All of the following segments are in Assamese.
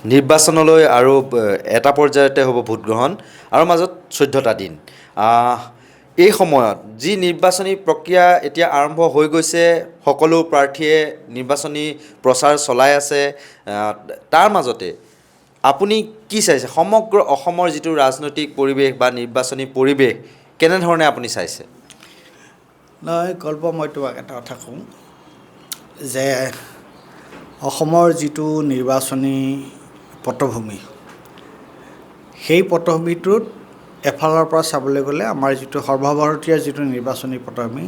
নিৰ্বাচনলৈ আৰু এটা পৰ্যায়তে হ'ব ভোট গ্ৰহণ আৰু মাজত 14টা দিন। এই সময়ত যি নিৰ্বাচনী প্ৰক্ৰিয়া এতিয়া আৰম্ভ হৈ গৈছে, সকলো প্ৰাৰ্থীয়ে নিৰ্বাচনী প্ৰচাৰ চলাই আছে, তাৰ মাজতে আপুনি কি চাইছে? সমগ্ৰ অসমৰ যিটো ৰাজনৈতিক পৰিৱেশ বা নিৰ্বাচনী পৰিৱেশ কেনেধৰণে আপুনি চাইছে? নহয় কল্প, মই তোমাক এটা কথা কওঁ যে অসমৰ যিটো নিৰ্বাচনী পটভূমি, সেই পটভূমিটোত এফালৰ পৰা চাবলৈ গ'লে আমাৰ যিটো সৰ্বভাৰতীয় যিটো নিৰ্বাচনী পটভূমি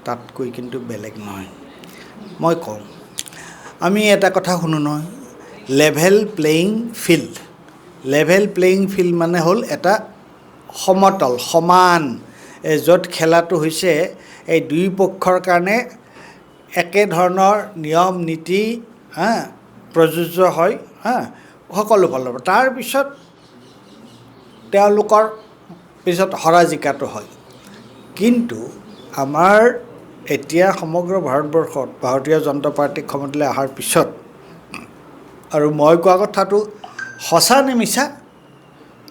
তাতকৈ কিন্তু বেলেগ নহয়। মই কওঁ, আমি এটা কথা শুনো নহয়, level playing field. Level playing field মানে হ'ল এটা সমতল, সমান, য'ত খেলাটো হৈছে এই দুই পক্ষৰ কাৰণে একেধৰণৰ নিয়ম নীতি প্ৰযোজ্য হয় সকলো ফালৰ পৰা। তাৰপিছত তেওঁলোকৰ পিছত হৰা জিকাটো হয়। কিন্তু আমাৰ এতিয়া সমগ্ৰ ভাৰতবৰ্ষত ভাৰতীয় জনতা পাৰ্টী ক্ষমতালৈ অহাৰ পিছত, আৰু মই কোৱা কথাটো সঁচা নে মিছা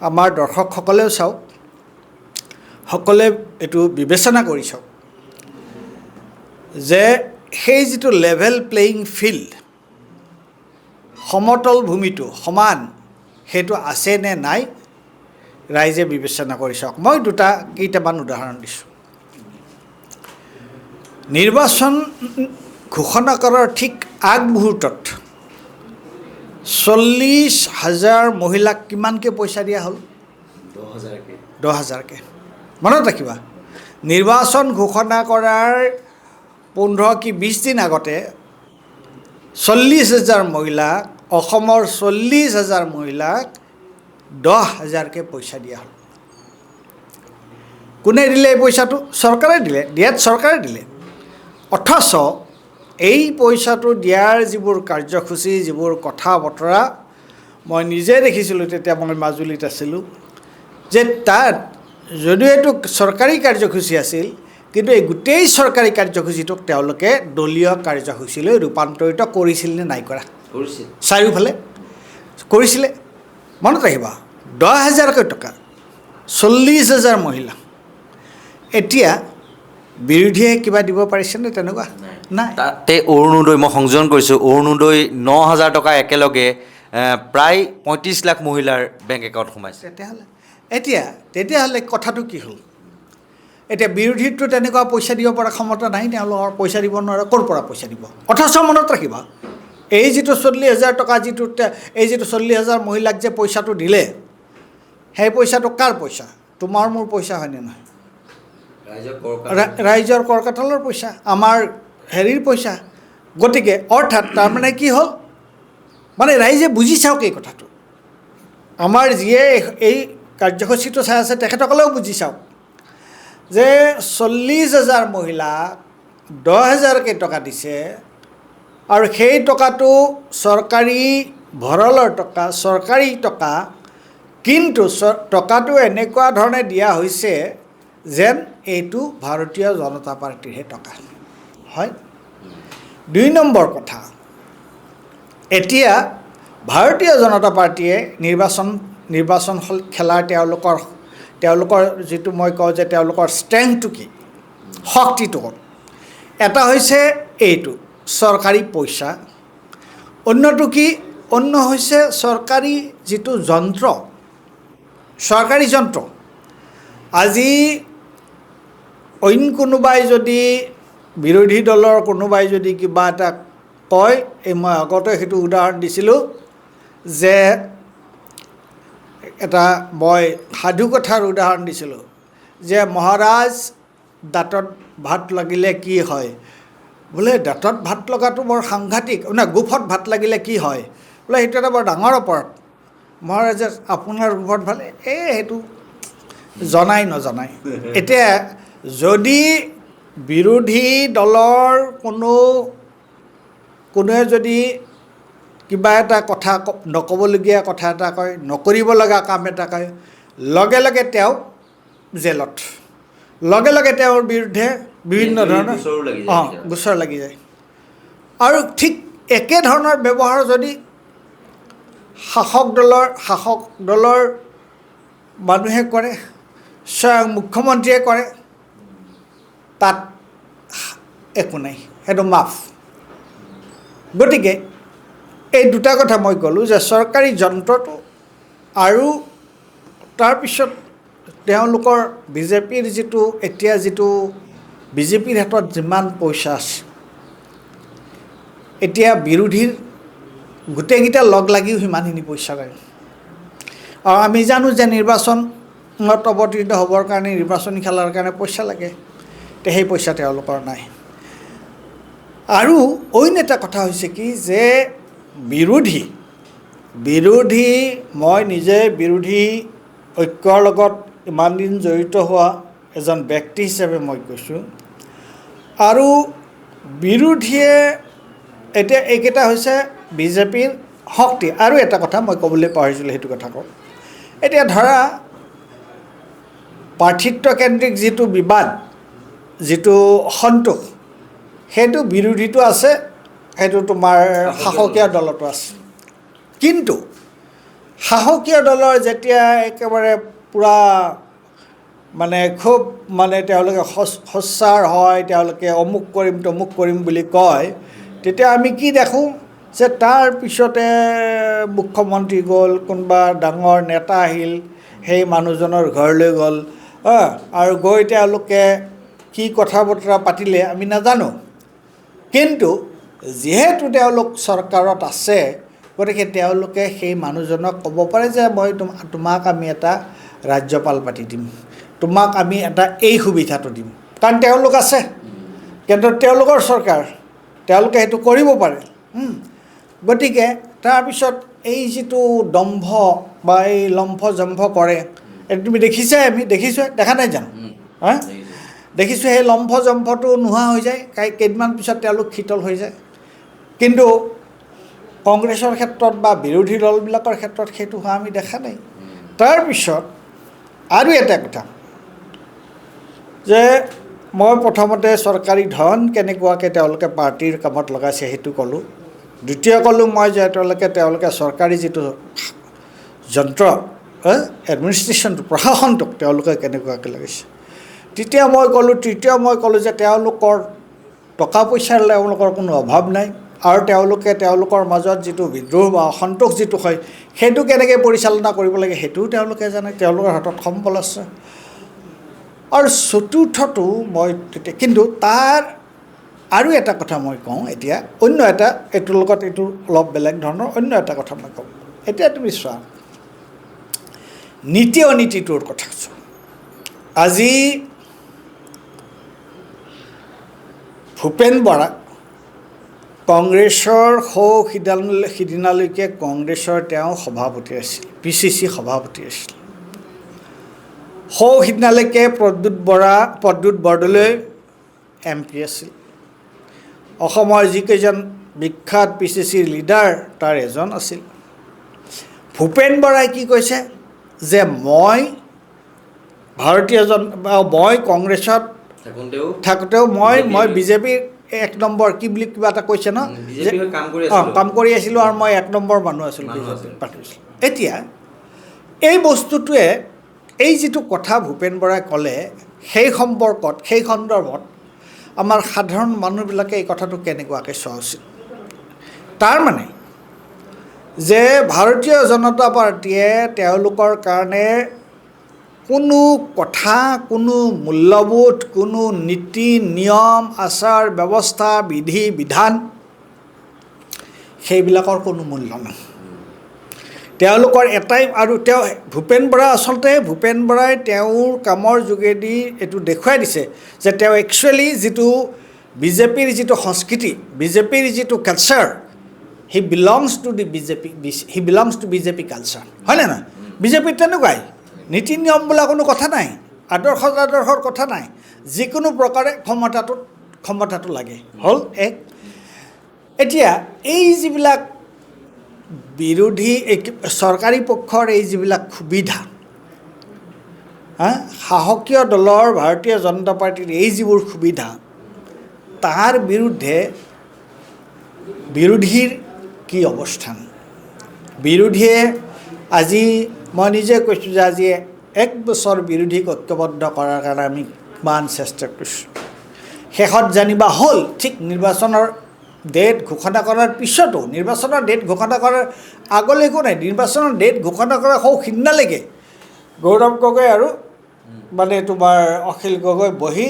আমাৰ দৰ্শকসকলেও চাওক, সকলোৱে এইটো বিবেচনা কৰি চাওক যে সেই যিটো লেভেল প্লেয়িং ফিল্ড, সমতল ভূমিটো সমান, সেইটো আছে নে নাই ৰাইজে বিবেচনা কৰি চাওক। মই কেইটামান উদাহৰণ দিছোঁ। নিৰ্বাচন ঘোষণা কৰাৰ ঠিক আগমুহূৰ্তত 40,000 মহিলাক কিমানকৈ পইচা দিয়া হ'ল? 10,000কৈ। মনত ৰাখিবা, নিৰ্বাচন ঘোষণা কৰাৰ 15 কি 20 দিন আগতে 40,000 মহিলাক, অসমৰ 40,000 মহিলাক 10,000কৈ পইচা দিয়া হ'ল। কোনে দিলে এই পইচাটো? চৰকাৰে দিলে, দিয়াত চৰকাৰে দিলে। অথচ এই পইচাটো দিয়াৰ যিবোৰ কাৰ্যসূচী, যিবোৰ কথা বতৰা মই নিজে দেখিছিলোঁ, তেতিয়া মই মাজুলীত আছিলোঁ, যে তাত যদিও এইটো চৰকাৰী কাৰ্যসূচী আছিল, কিন্তু এই গোটেই চৰকাৰী কাৰ্যসূচীটোক তেওঁলোকে দলীয় কাৰ্যসূচীলৈ ৰূপান্তৰিত কৰিছিল নে নাই কৰা? কৰিছিল। চাৰিওফালে কৰিছিলে। মনত ৰাখিবা, 10,000কৈ টকা, 40,000 মহিলা। এতিয়া বিৰোধীয়ে কিবা দিব পাৰিছেনে তেনেকুৱা? নাই। তাতে অৰুণোদয়, মই সংযোজন কৰিছোঁ, অৰুণোদয় 9,000 টকা একেলগে প্ৰায় 35 লাখ মহিলাৰ বেংক একাউণ্ট সোমাইছে। তেতিয়াহ'লে কথাটো কি হ'ল? এতিয়া বিৰোধীটো তেনেকুৱা পইচা দিব পৰা ক্ষমতা নাই, তেওঁলোকৰ পইচা দিব নোৱাৰে, ক'ৰ পৰা পইচা দিব? অথচ মনত ৰাখিবা, এই যিটো 40,000 টকা, এই যিটো 40,000 মহিলাক যে পইচাটো দিলে, সেই পইচাটো কাৰ পইচা? তোমাৰ মোৰ পইচা হয়নে নহয়? ৰাইজৰ কৰকাতলৰ পইচা, আমাৰ হেৰিৰ পইচা। গতিকে অৰ্থাৎ তাৰমানে কি হ'ল, মানে ৰাইজে বুজি চাওক এই কথাটো। আমাৰ যিয়ে এই কাৰ্যসূচীটো চাই আছে তেখেতসকলেও বুজি চাওক যে 40,000 মহিলাক 10,000কৈ টকা দিছে, আৰু সেই টকাটো চৰকাৰী ভঁৰালৰ টকা, চৰকাৰী টকা, কিন্তু টকাটো এনেকুৱা ধৰণে দিয়া হৈছে যেন এইটো ভাৰতীয় জনতা পাৰ্টীৰহে টকা হয়। 2 নম্বৰ কথা, এতিয়া ভাৰতীয় জনতা পাৰ্টীয়ে নিৰ্বাচন খেলাৰ তেওঁলোকৰ যিটো মই কওঁ যে তেওঁলোকৰ ষ্ট্ৰেংথটো কি, শক্তিটো হ'ল, এটা হৈছে এইটো চৰকাৰী পইচা, অন্যটো কি, অন্য হৈছে চৰকাৰী যিটো যন্ত্ৰ, চৰকাৰী যন্ত্ৰ। আজি অইন কোনোবাই যদি, বিৰোধী দলৰ কোনোবাই যদি কিবা এটা কয়, মই আগতে সেইটো উদাহৰণ দিছিলোঁ যে এটা মই সাধু কথাৰ উদাহৰণ দিছিলোঁ যে মহাৰাজ দাঁতত ভাত লাগিলে কি হয়? বোলে দাঁতত ভাত লগাটো বৰ সাংঘাতিক, গোফত ভাত লাগিলে কি হয়? বোলে সেইটো এটা বৰ ডাঙৰ অপৰাধ। মহাৰাজে আপোনাৰ গোফত ভালে, সেইটো জনাই নজনাই। এতিয়া যদি বিৰোধী দলৰ কোনোৱে যদি কিবা এটা কথা নক'বলগীয়া কথা এটা কয়, নকৰিব লগা কাম এটা কয়, লগে লগে তেওঁ জেলত, লগে লগে তেওঁৰ বিৰুদ্ধে বিভিন্ন ধৰণৰ গোচৰ লাগি যায়। আৰু ঠিক একেধৰণৰ ব্যৱহাৰ যদি শাসক দলৰ মানুহে কৰে, স্বয়ং মুখ্যমন্ত্ৰীয়ে কৰে, তাত একো নাই, সেইটো মাফ। গতিকে এই দুটা কথা মই ক'লোঁ যে চৰকাৰী যন্ত্ৰটো আৰু তাৰপিছত তেওঁলোকৰ বিজেপিৰ এতিয়া যিটো বিজেপিৰ হাতত যিমান পইচা আছে, এতিয়া বিৰোধীৰ গোটেইকেইটা লগ লাগিও সিমানখিনি পইচা লাগে। আৰু আমি জানো যে নিৰ্বাচনত অৱতীৰ্ণ হ'বৰ কাৰণে, নিৰ্বাচনী খেলাৰ কাৰণে পইচা লাগে, সেই পইচা তেওঁলোকৰ নাই। আৰু অইন এটা কথা হৈছে কি যে বিৰোধী মই নিজে বিৰোধী ঐক্যৰ লগত ইমান দিন জড়িত হোৱা এজন ব্যক্তি হিচাপে মই কৈছোঁ। আৰু বিৰোধীয়ে এতিয়া এইকেইটা হৈছে বিজেপিৰ শক্তি। আৰু এটা কথা মই ক'বলৈ পাহৰিছিলোঁ, সেইটো কথা কওঁ। এতিয়া ধৰা প্ৰাৰ্থিত্বকেন্দ্ৰিক যিটো বিবাদ, যিটো অসন্তোষ, সেইটো বিৰোধীটো আছে, সেইটো তোমাৰ শাসকীয় দলতো আছে। কিন্তু শাসকীয় দলৰ যেতিয়া একেবাৰে পূৰা মানে খুব মানে তেওঁলোকে সোচ্চাৰ হয়, তেওঁলোকে অমুক কৰিম তমুক কৰিম বুলি কয়, তেতিয়া আমি কি দেখোঁ যে তাৰ পিছতে মুখ্যমন্ত্ৰী গ'ল, কোনোবা ডাঙৰ নেতা আহিল, সেই মানুহজনৰ ঘৰলৈ গ'ল, আৰু গৈ তেওঁলোকে কি কথা বতৰা পাতিলে আমি নাজানো। কিন্তু যিহেতু তেওঁলোক চৰকাৰত আছে, গতিকে তেওঁলোকে সেই মানুহজনক ক'ব পাৰে যে মই তোমাক আমি এটা ৰাজ্যপাল পাতি দিম, তোমাক আমি এটা এই সুবিধাটো দিম, কাৰণ তেওঁলোক আছে, কেন্দ্ৰত তেওঁলোকৰ চৰকাৰ, তেওঁলোকে সেইটো কৰিব পাৰে। গতিকে তাৰপিছত এই যিটো দম্ভ বা এই লম্ফ জম্ভ কৰে, এইটো তুমি দেখিছাই, আমি দেখিছোঁ, দেখা নাই জানো? দেখিছোঁ সেই লম্ফ জম্ফটো নোহোৱা হৈ যায়, কেইদিনমান পিছত তেওঁলোক শীতল হৈ যায়। কিন্তু কংগ্ৰেছৰ ক্ষেত্ৰত বা বিৰোধী দলবিলাকৰ ক্ষেত্ৰত সেইটো হোৱা আমি দেখা নাই। তাৰপিছত আৰু এটা কথা যে মই প্ৰথমতে চৰকাৰী ধন কেনেকুৱাকৈ তেওঁলোকে পাৰ্টীৰ কামত লগাইছে সেইটো ক'লোঁ। দ্বিতীয় ক'লোঁ মই যে তেওঁলোকে চৰকাৰী যিটো যন্ত্ৰ, এডমিনিষ্ট্ৰেশ্যনটো, প্ৰশাসনটোক তেওঁলোকে কেনেকুৱাকৈ লগাইছে। তৃতীয় মই ক'লোঁ যে তেওঁলোকৰ টকা পইচাৰ তেওঁলোকৰ কোনো অভাৱ নাই, আৰু তেওঁলোকে তেওঁলোকৰ মাজত যিটো বিদ্ৰোহ বা অসন্তোষ যিটো হয়, সেইটো কেনেকৈ পৰিচালনা কৰিব লাগে সেইটোও তেওঁলোকে জানে, তেওঁলোকৰ হাতত সম্বল আছে। আৰু চতুৰ্থটো মই কিন্তু তাৰ আৰু এটা কথা মই কওঁ এতিয়া, অন্য এটা, এইটোৰ লগত এইটো অলপ বেলেগ ধৰণৰ অন্য এটা কথা মই কওঁ। এতিয়া তুমি চোৱা নীতি অনীতিটোৰ কথা চোৱা। আজি ভূপেন বৰা কংগ্ৰেছৰ সিদিনালৈকে কংগ্ৰেছৰ তেওঁ সভাপতি আছিল, PCC সভাপতি আছিল। সিদিনালৈকে প্ৰদ্যুৎ বৰদলৈ MP আছিল। অসমৰ যিকেইজন বিখ্যাত PCCৰ লিডাৰ তাৰ এজন আছিল। ভূপেন বৰাই কি কৈছে যে মই কংগ্ৰেছত থাকোঁতেও মই বিজেপিৰ 1 নম্বৰ কি বুলি কিবা এটা কৈছে ন, কাম কৰি আছিলোঁ, আৰু মই 1 নম্বৰ মানুহ আছিলোঁ বিজেপিৰ পাৰ্টিৰ। এতিয়া এই বস্তুটোৱে, এই যিটো কথা ভূপেন বৰাই ক'লে, সেই সন্দৰ্ভত আমাৰ সাধাৰণ মানুহবিলাকে এই কথাটো কেনেকুৱাকৈ চোৱা উচিত। তাৰমানে যে ভাৰতীয় জনতা পাৰ্টীয়ে তেওঁলোকৰ কাৰণে কোনো কথা, কোনো মূল্যবোধ, কোনো নীতি নিয়ম, আচাৰ ব্যৱস্থা, বিধি বিধান, সেইবিলাকৰ কোনো মূল্য নাই। তেওঁলোকৰ এটাই, আৰু ভূপেন বৰাই তেওঁৰ কামৰ যোগেদি এইটো দেখুৱাই দিছে যে তেওঁ একচুৱেলি যিটো বিজেপিৰ যিটো সংস্কৃতি, বিজেপিৰ যিটো কালচাৰ, হি বিলংছ টু বিজেপি কালচাৰ, হয়নে নহয়? বিজেপিত তেনেকুৱাই, নীতি নিয়ম বোলা কোনো কথা নাই, আদৰ্শৰ কথা নাই, যিকোনো প্ৰকাৰে ক্ষমতাটো লাগে, হ'ল এক। এতিয়া এই যিবিলাক বিৰোধী চৰকাৰী পক্ষৰ এই যিবিলাক সুবিধা, শাসকীয় দলৰ ভাৰতীয় জনতা পাৰ্টীৰ এই যিবোৰ সুবিধা, তাৰ বিৰুদ্ধে বিৰোধীৰ কি অৱস্থান? বিৰোধীয়ে আজি মই নিজে কৈছোঁ যে আজি 1 বছৰ বিৰোধীক ঐক্যবদ্ধ কৰাৰ কাৰণে আমি কিমান চেষ্টা কৰিছোঁ। শেষত জানিবা হ'ল ঠিক নিৰ্বাচনৰ ডেট ঘোষণা কৰাৰ পিছতো, নিৰ্বাচনৰ ডেট ঘোষণা কৰাৰ আগলৈ একো নাই, নিৰ্বাচনৰ ডেট ঘোষণা কৰাৰ সিদিনালৈকে গৌৰৱ গগৈ আৰু মানে তোমাৰ অখিল গগৈ বহি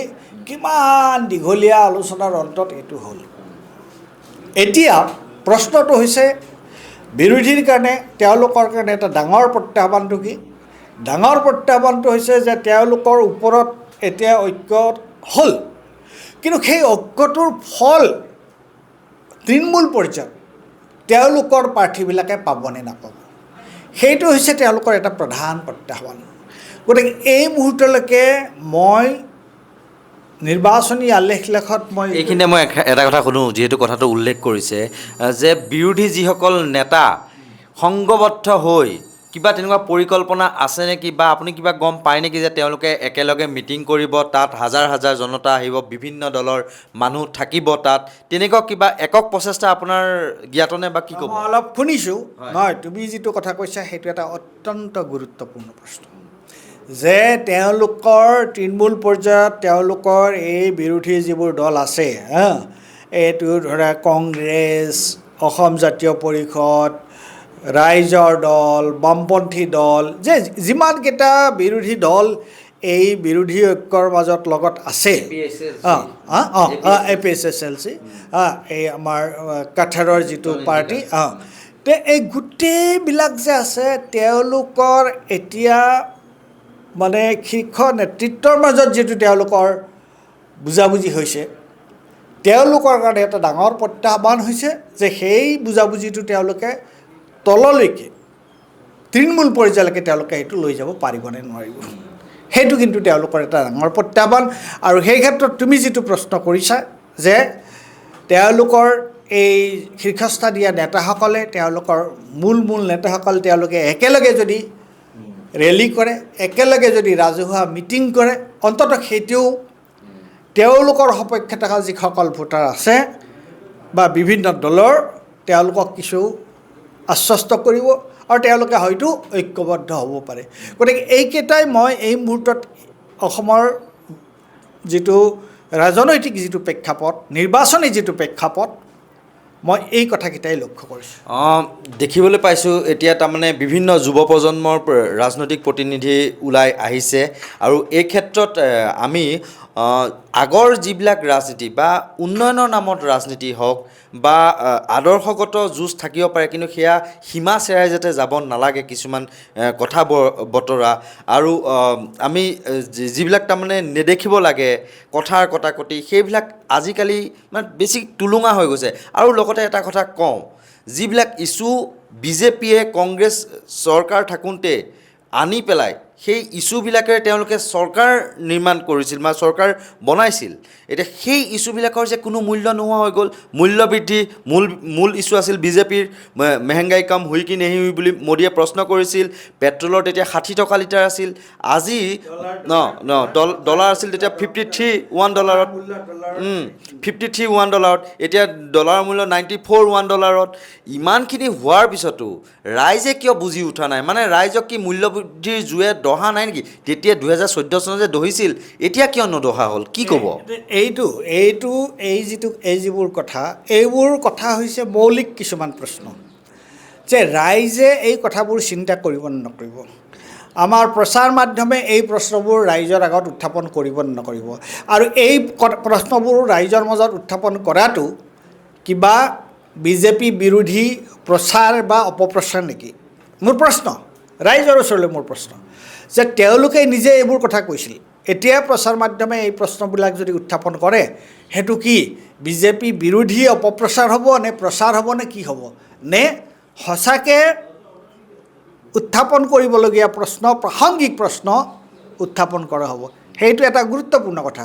কিমান দীঘলীয়া আলোচনাৰ অন্তত এইটো হ'ল। এতিয়া প্ৰশ্নটো হৈছে বিৰোধীৰ কাৰণে, তেওঁলোকৰ কাৰণে এটা ডাঙৰ প্ৰত্যাহ্বানটো কি? ডাঙৰ প্ৰত্যাহ্বানটো হৈছে যে তেওঁলোকৰ ওপৰত এতিয়া ঐক্য হ'ল, কিন্তু সেই ঐক্যটোৰ ফল তৃণমূল পৰ্যায়ত তেওঁলোকৰ প্ৰাৰ্থীবিলাকে পাবনে নাপাব, সেইটো হৈছে তেওঁলোকৰ এটা প্ৰধান প্ৰত্যাহ্বান। গতিকে এই মুহূৰ্তলৈকে মই নিৰ্বাচনী আলেখ লেখত মই এইখিনিতে মই এটা কথা সুধোঁ, যিহেতু কথাটো উল্লেখ কৰিছে যে বিৰোধী যিসকল নেতা সংঘবদ্ধ হৈ কিবা তেনেকুৱা পৰিকল্পনা আছে নেকি, বা আপুনি কিবা গম পায় নেকি যে তেওঁলোকে একেলগে মিটিং কৰিব, তাত হাজাৰ হাজাৰ জনতা আহিব, বিভিন্ন দলৰ মানুহ থাকিব তাত, তেনেকুৱা কিবা একক প্ৰচেষ্টা আপোনাৰ জ্ঞাতনে বা কি ক'ব? মই অলপ শুনিছোঁ। নহয়, তুমি যিটো কথা কৈছা সেইটো এটা অত্যন্ত গুৰুত্বপূৰ্ণ প্ৰশ্ন, যে তেওঁলোকৰ তৃণমূল পৰ্যায়ত তেওঁলোকৰ এই বিৰোধী যিবোৰ দল আছে, এইটো ধৰা কংগ্ৰেছ, অসম জাতীয় পৰিষদ, ৰাইজৰ দল, বামপন্থী দল, যে যিমানকেইটা বিৰোধী দল এই বিৰোধী ঐক্যৰ মাজত লগত আছে, APSSLC, এই আমাৰ কাঠাৰৰ যিটো পাৰ্টি, তে এই গোটেইবিলাক যে আছে তেওঁলোকৰ এতিয়া মানে শীৰ্ষ নেতৃত্বৰ মাজত যিটো তেওঁলোকৰ বুজাবুজি হৈছে, তেওঁলোকৰ কাৰণে এটা ডাঙৰ প্ৰত্যাহ্বান হৈছে যে সেই বুজাবুজিটো তেওঁলোকে তললৈকে তৃণমূল পৰ্যায়লৈকে তেওঁলোকে সেইটো লৈ যাব পাৰিবনে নোৱাৰিব, সেইটো কিন্তু তেওঁলোকৰ এটা ডাঙৰ প্ৰত্যাহ্বান। আৰু সেই ক্ষেত্ৰত তুমি যিটো প্ৰশ্ন কৰিছা যে তেওঁলোকৰ এই শীৰ্ষস্থানীয় নেতাসকলে, তেওঁলোকৰ মূল নেতাসকল তেওঁলোকে একেলগে যদি ৰেলী কৰে, একেলগে যদি ৰাজহুৱা মিটিং কৰে, অন্ততঃ সেইটোও তেওঁলোকৰ সপক্ষে থকা যিসকল ভোটাৰ আছে বা বিভিন্ন দলৰ, তেওঁলোকক কিছু আশ্বস্ত কৰিব আৰু তেওঁলোকে হয়তো ঐক্যবদ্ধ হ'ব পাৰে। গতিকে এইকেইটাই মই এই মুহূৰ্তত অসমৰ যিটো ৰাজনৈতিক যিটো প্ৰেক্ষাপট, নিৰ্বাচনী যিটো প্ৰেক্ষাপট, মই এই কথাকেইটাই লক্ষ্য কৰিছোঁ। দেখিবলৈ পাইছোঁ এতিয়া তাৰমানে বিভিন্ন যুৱ প্ৰজন্মৰ ৰাজনৈতিক প্ৰতিনিধি ওলাই আহিছে, আৰু এই ক্ষেত্ৰত আমি আগৰ যিবিলাক ৰাজনীতি বা উন্নয়নৰ নামত ৰাজনীতি হওক বা আদৰ্শগত যুঁজ থাকিব পাৰে, কিন্তু সেয়া সীমা চেৰাই যাতে যাব নালাগে কিছুমান কথা বতৰা, আৰু আমি যিবিলাক তাৰমানে নেদেখিব লাগে কথাৰ কটাকটি, সেইবিলাক আজিকালি মানে বেছি টুলুঙা হৈ গৈছে। আৰু লগতে এটা কথা কওঁ, যিবিলাক ইছ্যু বিজেপিয়ে কংগ্ৰেছ চৰকাৰ থাকোঁতে আনি পেলাই সেই ইছ্যুবিলাকেৰে তেওঁলোকে চৰকাৰ নিৰ্মাণ কৰিছিল বা চৰকাৰ বনাইছিল, এতিয়া সেই ইছ্যুবিলাকৰ যে কোনো মূল্য নোহোৱা হৈ গ'ল। মূল্য বৃদ্ধি মূল ইছ্যু আছিল বিজেপিৰ, মেহেংগাই কাম হুই কি নেহি হুই বুলি মোদীয়ে প্ৰশ্ন কৰিছিল। পেট্ৰলৰ তেতিয়া 60 টকা লিটাৰ আছিল, আজি ডলাৰ আছিল তেতিয়া $53 $53 এতিয়া ডলাৰৰ মূল্য $94 ইমানখিনি হোৱাৰ পিছতো ৰাইজে কিয় বুজি উঠা নাই? মানে ৰাইজক কি মূল্য বৃদ্ধিৰ জুয়ে দহা নাই নেকি? তেতিয়া 2014 চনত যে দহিছিল, এতিয়া কিয় নদহা হ'ল, কি ক'ব? এই যিবোৰ কথা, এইবোৰ কথা হৈছে মৌলিক কিছুমান প্ৰশ্ন, যে ৰাইজে এই কথাবোৰ চিন্তা কৰিব নে নকৰিব। আমাৰ প্ৰচাৰ মাধ্যমে এই প্ৰশ্নবোৰ ৰাইজৰ আগত উত্থাপন কৰিব নে নকৰিব, আৰু এই প্ৰশ্নবোৰ ৰাইজৰ মাজত উত্থাপন কৰাটো কিবা বিজেপি বিৰোধী প্ৰচাৰ বা অপপ্ৰচাৰ নেকি? মোৰ প্ৰশ্ন, ৰাইজৰ ওচৰলৈ মোৰ প্ৰশ্ন, যে তেওঁলোকে নিজে এইবোৰ কথা কৈছিল, এতিয়া প্ৰচাৰ মাধ্যমে এই প্ৰশ্নবিলাক যদি উত্থাপন কৰে, সেইটো কি বিজেপি বিৰোধী অপপ্ৰচাৰ হ'ব নে প্ৰচাৰ হ'ব নে কি হ'ব? নে সঁচাকৈ উত্থাপন কৰিবলগীয়া প্ৰশ্ন, প্ৰাসংগিক প্ৰশ্ন উত্থাপন কৰা হ'ব? সেইটো এটা গুৰুত্বপূৰ্ণ কথা।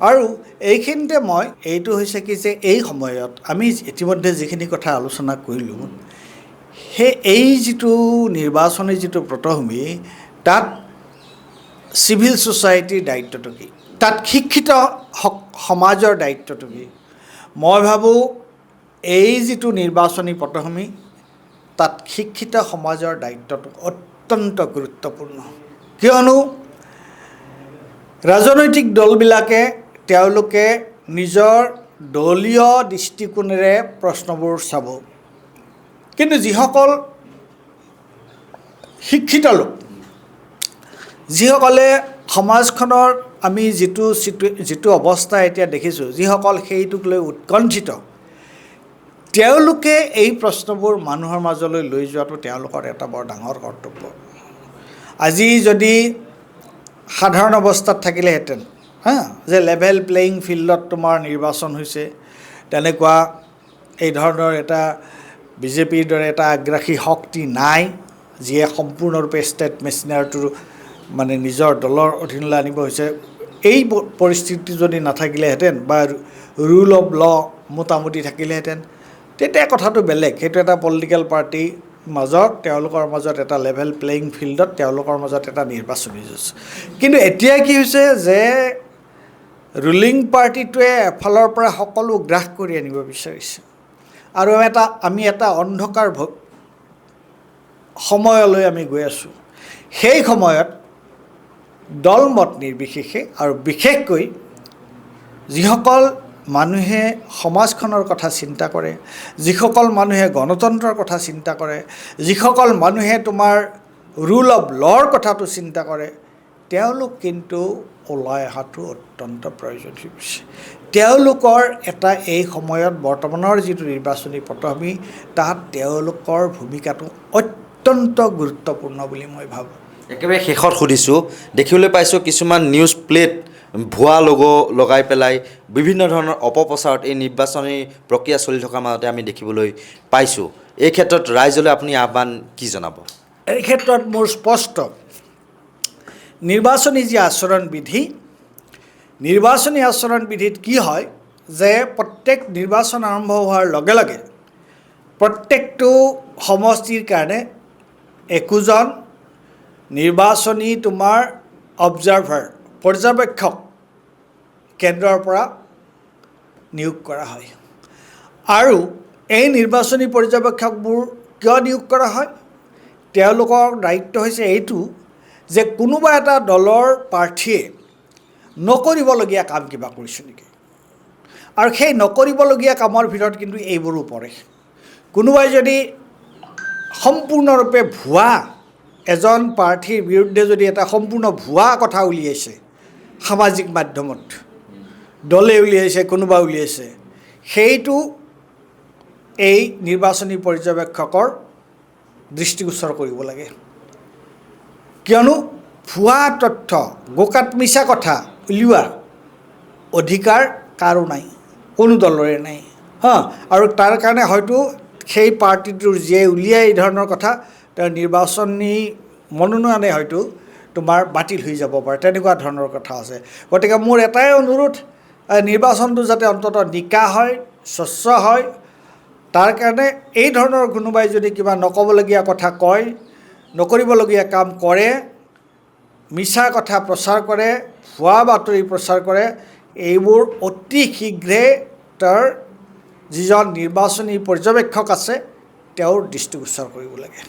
আৰু এইখিনিতে মই এইটো হৈছে কি, যে এই সময়ত আমি ইতিমধ্যে যিখিনি কথা আলোচনা কৰিলোঁ, এই যিটো নিৰ্বাচনী যিটো পটভূমি, তাত চিভিল ছ'চাইটিৰ দায়িত্বটো কি, তাত শিক্ষিত সমাজৰ দায়িত্বটো কি? মই ভাবোঁ এই যিটো নিৰ্বাচনী পটভূমি, তাত শিক্ষিত সমাজৰ দায়িত্বটো অত্যন্ত গুৰুত্বপূৰ্ণ কিয়নো ৰাজনৈতিক দলবিলাকে তেওঁলোকে নিজৰ দলীয় দৃষ্টিকোণেৰে প্ৰশ্নবোৰ চাব কিন্তু যিসকল শিক্ষিত লোক যিসকলে সমাজখনৰ আমি যিটো অৱস্থা এতিয়া দেখিছোঁ যিসকল সেইটোক লৈ উৎকণ্ঠিত তেওঁলোকে এই প্ৰশ্নবোৰ মানুহৰ মাজলৈ লৈ যোৱাটো তেওঁলোকৰ এটা বৰ ডাঙৰ কৰ্তব্য আজি যদি সাধাৰণ অৱস্থাত থাকিলেহেঁতেন যে লেভেল প্লেয়িং ফিল্ডত তোমাৰ নিৰ্বাচন হৈছে তেনেকুৱা এই ধৰণৰ এটা বিজেপিৰ দৰে এটা আগ্ৰাসী শক্তি নাই যিয়ে সম্পূৰ্ণৰূপে ষ্টেট মেচিনাৰটো মানে নিজৰ দলৰ অধীনলৈ আনিব হৈছে এই পৰিস্থিতি যদি নাথাকিলেহেঁতেন বা ৰুল অফ ল মোটামুটি থাকিলেহেঁতেন তেতিয়া কথাটো বেলেগ সেইটো এটা পলিটিকেল পাৰ্টিৰ মাজত তেওঁলোকৰ মাজত এটা লেভেল প্লেয়িং ফিল্ডত তেওঁলোকৰ মাজত এটা নিৰ্বাচনী যুঁজ কিন্তু এতিয়া কি হৈছে যে ৰুলিং পাৰ্টিটোৱে এফালৰ পৰা সকলো গ্ৰাস কৰি আনিব বিচাৰিছে আৰু আমি এটা অন্ধকাৰ সময়লৈ আমি গৈ আছোঁ সেই সময়ত দলমত নিৰ্বিশেষে আৰু বিশেষকৈ যিসকল মানুহে সমাজখনৰ কথা চিন্তা কৰে যিসকল মানুহে গণতন্ত্ৰৰ কথা চিন্তা কৰে যিসকল মানুহে তোমাৰ ৰুল অফ লৰ কথাটো চিন্তা কৰে তেওঁলোক কিন্তু ওলাই অহাটো অত্যন্ত প্ৰয়োজন হৈ গৈছে তেওঁলোকৰ এটা এই সময়ত বৰ্তমানৰ যিটো নিৰ্বাচনী পটভূমি তাত তেওঁলোকৰ ভূমিকাটো অত্যন্ত গুৰুত্বপূৰ্ণ বুলি মই ভাবোঁ একেবাৰে শেষত সুধিছোঁ দেখিবলৈ পাইছোঁ কিছুমান নিউজ প্লেট ভুৱা লগো লগাই পেলাই বিভিন্ন ধৰণৰ অপপ্ৰচাৰত এই নিৰ্বাচনী প্ৰক্ৰিয়া চলি থকাৰ মাজতে আমি দেখিবলৈ পাইছোঁ এই ক্ষেত্ৰত ৰাইজলৈ আপুনি আহ্বান কি জনাব এই ক্ষেত্ৰত মোৰ স্পষ্ট নিৰ্বাচনী যি আচৰণ বিধিত কি হয় যে প্ৰত্যেক নিৰ্বাচন আৰম্ভ হোৱাৰ লগে লগে প্ৰত্যেকটো সমষ্টিৰ কাৰণে একোজন নিৰ্বাচনী তোমাৰ অবজাৰ্ভাৰ পৰ্যবেক্ষক কেন্দ্ৰৰ পৰা নিয়োগ কৰা হয় আৰু এই নিৰ্বাচনী পৰ্যবেক্ষকবোৰ কিয় নিয়োগ কৰা হয় তেওঁলোকৰ দায়িত্ব হৈছে এইটো যে কোনোবা এটা দলৰ প্ৰাৰ্থীয়ে নকৰিবলগীয়া কাম কিবা কৰিছে নেকি আৰু সেই নকৰিবলগীয়া কামৰ ভিতৰত কিন্তু এইবোৰো পৰে কোনোবাই যদি সম্পূৰ্ণৰূপে ভুৱা এজন প্ৰাৰ্থীৰ বিৰুদ্ধে যদি এটা সম্পূৰ্ণ ভুৱা কথা উলিয়াইছে সামাজিক মাধ্যমত দলে উলিয়াইছে কোনোবা উলিয়াইছে সেইটো এই নিৰ্বাচনী পৰ্যবেক্ষকৰ দৃষ্টিগোচৰ কৰিব লাগে কিয়নো ভুৱা তথ্য গোকাত মিছা কথা উলিওৱা অধিকাৰ কাৰো নাই কোনো দলৰে নাই আৰু তাৰ কাৰণে হয়তো সেই পাৰ্টিটোৰ যিয়ে উলিয়াই এই ধৰণৰ কথা তেওঁৰ নিৰ্বাচনী মনোনয়নে হয়তো তোমাৰ বাতিল হৈ যাব পাৰে তেনেকুৱা ধৰণৰ কথা আছে গতিকে মোৰ এটাই অনুৰোধ নিৰ্বাচনটো যাতে অন্ততঃ নিকা হয় স্বচ্ছ হয় তাৰ কাৰণে এই ধৰণৰ কোনোবাই যদি কিবা নকবলগীয়া কথা কয় নকৰিবলগীয়া কাম কৰে মিছা কথা প্ৰচাৰ কৰে ভুৱা বাতৰি প্ৰচাৰ কৰে এইবোৰ অতি শীঘ্ৰে তাৰ যিজন নিৰ্বাচনী পৰ্যবেক্ষক আছে তেওঁৰ দৃষ্টিগোচৰ কৰিব লাগে